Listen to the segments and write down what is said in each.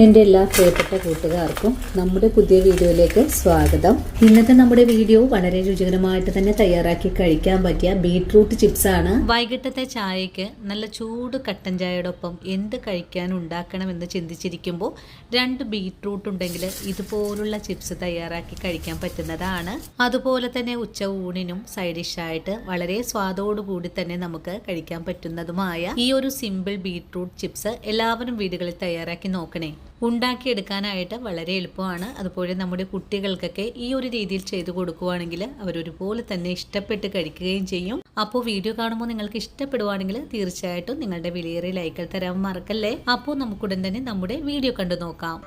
എൻ്റെ എല്ലാ പ്രിയപ്പെട്ട കൂട്ടുകാർക്കും നമ്മുടെ പുതിയ വീഡിയോയിലേക്ക് സ്വാഗതം. ഇന്നത്തെ നമ്മുടെ വീഡിയോ വളരെ രുചികരമായിട്ട് തന്നെ തയ്യാറാക്കി കഴിക്കാൻ പറ്റിയ ബീട്രൂട്ട് ചിപ്സ് ആണ്. വൈകിട്ടത്തെ ചായക്ക് നല്ല ചൂട് കട്ടൻ ചായയോടൊപ്പം എന്ത് കഴിക്കാൻ ഉണ്ടാക്കണമെന്ന് ചിന്തിച്ചിരിക്കുമ്പോൾ 2 ബീട്രൂട്ട് ഉണ്ടെങ്കിൽ ഇതുപോലുള്ള ചിപ്സ് തയ്യാറാക്കി കഴിക്കാൻ പറ്റുന്നതാണ്. അതുപോലെ തന്നെ ഉച്ച ഊണിനും സൈഡ് ഡിഷായിട്ട് വളരെ സ്വാദോടുകൂടി തന്നെ നമുക്ക് കഴിക്കാൻ പറ്റുന്നതുമായ ഈ ഒരു സിമ്പിൾ ബീട്രൂട്ട് ചിപ്സ് എല്ലാവരും വീടുകളിൽ തയ്യാറാക്കി നോക്കണേ. ഉണ്ടാക്കിയെടുക്കാനായിട്ട് വളരെ എളുപ്പമാണ്. അതുപോലെ നമ്മുടെ കുട്ടികൾക്കൊക്കെ ഈ ഒരു രീതിയിൽ ചെയ്തു കൊടുക്കുകയാണെങ്കിൽ അവരൊരുപോലെ തന്നെ ഇഷ്ടപ്പെട്ട് കഴിക്കുകയും ചെയ്യും. അപ്പോൾ വീഡിയോ കാണുമ്പോൾ നിങ്ങൾക്ക് ഇഷ്ടപ്പെടുവാണെങ്കിൽ തീർച്ചയായിട്ടും നിങ്ങളുടെ വിലയേറിയ ലൈക്കുകൾ തരാൻ മറക്കല്ലേ. അപ്പോൾ നമുക്കുടൻ തന്നെ നമ്മുടെ വീഡിയോ കണ്ടു നോക്കാം.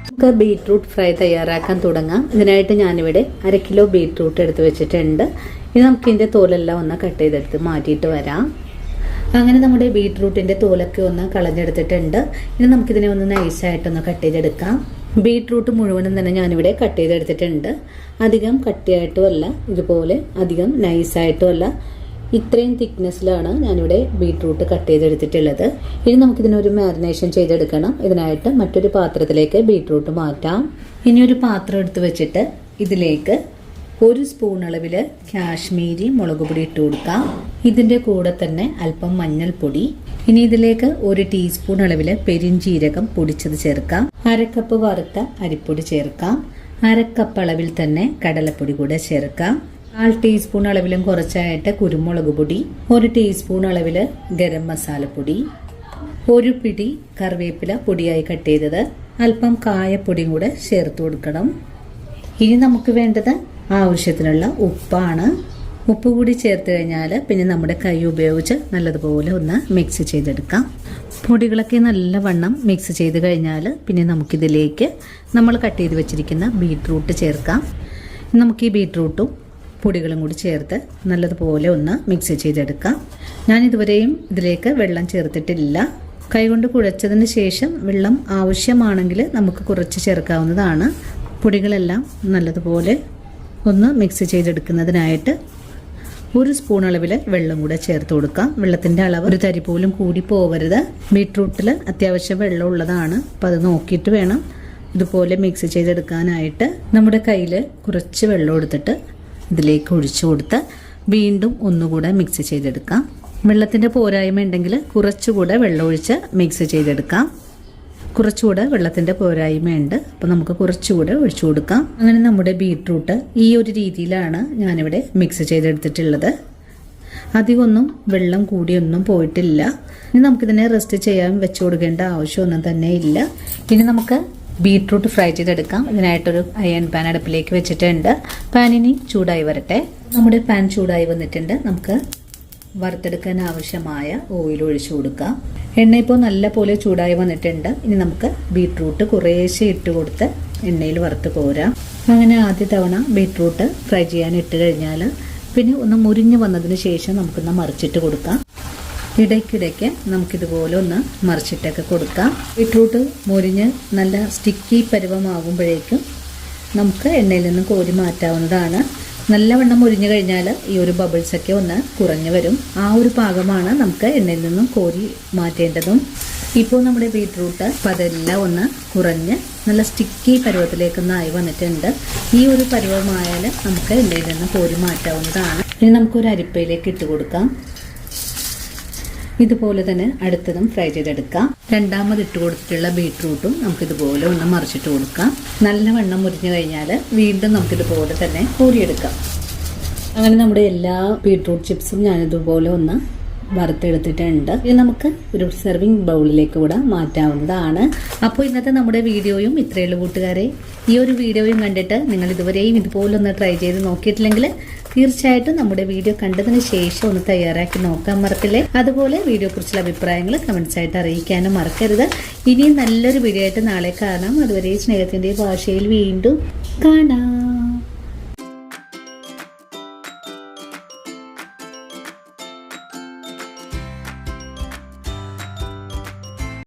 നമുക്ക് ബീട്രൂട്ട് ഫ്രൈ തയ്യാറാക്കാൻ തുടങ്ങാം. ഇതിനായിട്ട് ഞാനിവിടെ 1/2 കിലോ ബീട്രൂട്ട് എടുത്ത് വെച്ചിട്ടുണ്ട്. ഇനി നമുക്ക് ഇതിൻ്റെ തോലെല്ലാം ഒന്ന് കട്ട് ചെയ്തെടുത്ത് മാറ്റിയിട്ട് വരാം. അങ്ങനെ നമ്മുടെ ബീട്രൂട്ടിൻ്റെ തോലൊക്കെ ഒന്ന് കളഞ്ഞെടുത്തിട്ടുണ്ട്. ഇനി നമുക്കിതിനെ ഒന്ന് നൈസായിട്ടൊന്ന് കട്ട് ചെയ്തെടുക്കാം. ബീട്രൂട്ട് മുഴുവനും തന്നെ ഞാനിവിടെ കട്ട് ചെയ്തെടുത്തിട്ടുണ്ട്. അധികം കട്ടിയായിട്ടും അല്ല, ഇതുപോലെ അധികം നൈസായിട്ടും അല്ല, ഇത്രയും തിക്നെസ്സിലാണ് ഞാനിവിടെ ബീട്രൂട്ട് കട്ട് ചെയ്തെടുത്തിട്ടുള്ളത്. ഇനി നമുക്കിതിനൊരു മാരിനേഷൻ ചെയ്തെടുക്കണം. ഇതിനായിട്ട് മറ്റൊരു പാത്രത്തിലേക്ക് ബീട്രൂട്ട് മാറ്റാം. ഇനി ഒരു പാത്രം എടുത്ത് വെച്ചിട്ട് ഇതിലേക്ക് 1 സ്പൂൺ അളവിൽ കാശ്മീരി മുളക് പൊടി ഇട്ട് കൊടുക്കാം. ഇതിൻ്റെ കൂടെ തന്നെ അല്പം മഞ്ഞൾപ്പൊടി. ഇനി ഇതിലേക്ക് 1 ടീസ്പൂൺ അളവിൽ പെരിഞ്ജീരകം പൊടിച്ചത് ചേർക്കാം. 1/2 കപ്പ് വറുത്ത അരിപ്പൊടി ചേർക്കാം. 1/2 കപ്പ് അളവിൽ തന്നെ കടലപ്പൊടി കൂടെ ചേർക്കാം. 1/4 ടീസ്പൂൺ അളവിലും കുറച്ചായിട്ട് കുരുമുളക് പൊടി, 1 ടീസ്പൂൺ അളവിൽ ഗരം മസാലപ്പൊടി, 1 പിടി കറിവേപ്പില പൊടിയായി കട്ട് ചെയ്തത്, അല്പം കായപ്പൊടിയും കൂടെ ചേർത്ത് കൊടുക്കണം. ഇനി നമുക്ക് വേണ്ടത് ആവശ്യത്തിനുള്ള ഉപ്പാണ്. ഉപ്പ് കൂടി ചേർത്ത് കഴിഞ്ഞാൽ പിന്നെ നമ്മുടെ കൈ ഉപയോഗിച്ച് നല്ലതുപോലെ ഒന്ന് മിക്സ് ചെയ്തെടുക്കാം. പൊടികളൊക്കെ നല്ലവണ്ണം മിക്സ് ചെയ്ത് കഴിഞ്ഞാൽ പിന്നെ നമുക്കിതിലേക്ക് നമ്മൾ കട്ട് ചെയ്ത് വെച്ചിരിക്കുന്ന ബീട്രൂട്ട് ചേർക്കാം. നമുക്ക് ഈ ബീട്രൂട്ടും പൊടികളും കൂടി ചേർത്ത് നല്ലതുപോലെ ഒന്ന് മിക്സ് ചെയ്തെടുക്കാം. ഞാൻ ഇതുവരെയും ഇതിലേക്ക് വെള്ളം ചേർത്തിട്ടില്ല. കൈകൊണ്ട് കുഴച്ചതിന് ശേഷം വെള്ളം ആവശ്യമാണെങ്കിൽ നമുക്ക് കുറച്ച് ചേർക്കാവുന്നതാണ്. പൊടികളെല്ലാം നല്ലതുപോലെ ഒന്ന് മിക്സ് ചെയ്തെടുക്കുന്നതിനായിട്ട് 1 സ്പൂൺ അളവിൽ വെള്ളം കൂടെ ചേർത്ത് കൊടുക്കാം. വെള്ളത്തിൻ്റെ അളവ് ഒരു തരി പോലും കൂടി പോകരുത്. ബീട്രൂട്ടിൽ അത്യാവശ്യം വെള്ളം ഉള്ളതാണ്. അപ്പോൾ അത് നോക്കിയിട്ട് വേണം ഇതുപോലെ മിക്സ് ചെയ്തെടുക്കാനായിട്ട്. നമ്മുടെ കയ്യിൽ കുറച്ച് വെള്ളം എടുത്തിട്ട് ഇതിലേക്ക് ഒഴിച്ചു കൊടുത്ത് വീണ്ടും ഒന്നുകൂടെ മിക്സ് ചെയ്തെടുക്കാം. വെള്ളത്തിൻ്റെ പോരായ്മ ഉണ്ടെങ്കിൽ കുറച്ചുകൂടെ വെള്ളം ഒഴിച്ച് മിക്സ് ചെയ്തെടുക്കാം. കുറച്ചുകൂടെ വെള്ളത്തിൻ്റെ പോരായ്മയുണ്ട്, അപ്പോൾ നമുക്ക് കുറച്ചുകൂടെ ഒഴിച്ചു കൊടുക്കാം. അങ്ങനെ നമ്മുടെ ബീട്രൂട്ട് ഈ ഒരു രീതിയിലാണ് ഞാനിവിടെ മിക്സ് ചെയ്തെടുത്തിട്ടുള്ളത്. അധികമൊന്നും വെള്ളം കൂടിയൊന്നും പോയിട്ടില്ല. ഇനി നമുക്കിതിനെ റെസ്റ്റ് ചെയ്യാൻ വെച്ചു കൊടുക്കേണ്ട ആവശ്യമൊന്നും തന്നെ ഇല്ല. ഇനി നമുക്ക് ബീട്രൂട്ട് ഫ്രൈ ചെയ്തെടുക്കാം. ഇതിനായിട്ടൊരു അയൺ പാൻ അടുപ്പിലേക്ക് വെച്ചിട്ടുണ്ട്. പാനിനി ചൂടായി വരട്ടെ. നമ്മുടെ പാൻ ചൂടായി വന്നിട്ടുണ്ട്. നമുക്ക് വറുത്തെടുക്കാൻ ആവശ്യമായ ഓയിൽ ഒഴിച്ചു കൊടുക്കാം. എണ്ണ ഇപ്പോൾ നല്ല പോലെ ചൂടായി വന്നിട്ടുണ്ട്. ഇനി നമുക്ക് ബീട്രൂട്ട് കുറേശ്ശെ ഇട്ട് കൊടുത്ത് എണ്ണയിൽ വറുത്ത് കോരാം. അങ്ങനെ ആദ്യ തവണ ബീട്രൂട്ട് ഫ്രൈ ചെയ്യാൻ ഇട്ട് കഴിഞ്ഞാൽ പിന്നെ ഒന്ന് മുരിഞ്ഞ് വന്നതിന് ശേഷം നമുക്കൊന്ന് മറിച്ചിട്ട് കൊടുക്കാം. ഇടയ്ക്കിടയ്ക്ക് നമുക്കിതുപോലെ ഒന്ന് മറിച്ചിട്ടൊക്കെ കൊടുക്കാം. ബീട്രൂട്ട് മുരിഞ്ഞ് നല്ല സ്റ്റിക്കി പരുവമാകുമ്പോഴേക്കും നമുക്ക് എണ്ണയിൽ നിന്ന് കോരി മാറ്റാവുന്നതാണ്. നല്ലവണ്ണം മുരിഞ്ഞു കഴിഞ്ഞാൽ ഈ ഒരു ബബിൾസൊക്കെ ഒന്ന് കുറഞ്ഞു വരും. ആ ഒരു പാകമാണ് നമുക്ക് എണ്ണയിൽ നിന്നും കോരി മാറ്റേണ്ടതും. ഇപ്പോൾ നമ്മുടെ ബീട്രൂട്ട് അതെല്ലാം ഒന്ന് കുറഞ്ഞ് നല്ല സ്റ്റിക്കി പരുവത്തിലേക്കൊന്നായി വന്നിട്ടുണ്ട്. ഈ ഒരു പരുവമായാൽ നമുക്ക് എണ്ണയിൽ നിന്ന് കോരി മാറ്റാവുന്നതാണ്. ഇനി നമുക്കൊരു അരിപ്പയിലേക്ക് ഇട്ട് കൊടുക്കാം. ഇതുപോലെ തന്നെ അടുത്തതും ഫ്രൈ ചെയ്തെടുക്കാം. രണ്ടാമത് ഇട്ട് കൊടുത്തിട്ടുള്ള ബീട്രൂട്ടും നമുക്കിതുപോലെ ഒന്ന് മറിച്ചിട്ട് കൊടുക്കാം. നല്ലവണ്ണം മുരിഞ്ഞു കഴിഞ്ഞാൽ വീണ്ടും നമുക്കിതുപോലെ തന്നെ കോരിയെടുക്കാം. അങ്ങനെ നമ്മുടെ എല്ലാ ബീട്രൂട്ട് ചിപ്സും ഞാനിതുപോലെ ഒന്ന് വറുത്തെടുത്തിട്ടുണ്ട്. ഇനി നമുക്ക് ഒരു സെർവിങ് ബൗളിലേക്ക് കൂടെ മാറ്റാവുന്നതാണ്. അപ്പോൾ ഇന്നത്തെ നമ്മുടെ വീഡിയോയും ഇത്രയുള്ള കൂട്ടുകാരെ. ഈ ഒരു വീഡിയോയും കണ്ടിട്ട് നിങ്ങൾ ഇതുവരെയും ഇതുപോലെ ഒന്ന് ട്രൈ ചെയ്ത് നോക്കിയിട്ടില്ലെങ്കിൽ തീർച്ചയായിട്ടും നമ്മുടെ വീഡിയോ കണ്ടതിന് ശേഷം ഒന്ന് തയ്യാറാക്കി നോക്കാൻ മറക്കില്ലേ. അതുപോലെ വീഡിയോ കുറിച്ചുള്ള അഭിപ്രായങ്ങൾ കമന്റ്സ് ആയിട്ട് അറിയിക്കാനും മറക്കരുത്. ഇനിയും നല്ലൊരു വീഡിയോ ആയിട്ട് നാളെ കാണാം. അതുവരെ സ്നേഹത്തിൻ്റെ ഭാഷയിൽ വീണ്ടും കാണാം.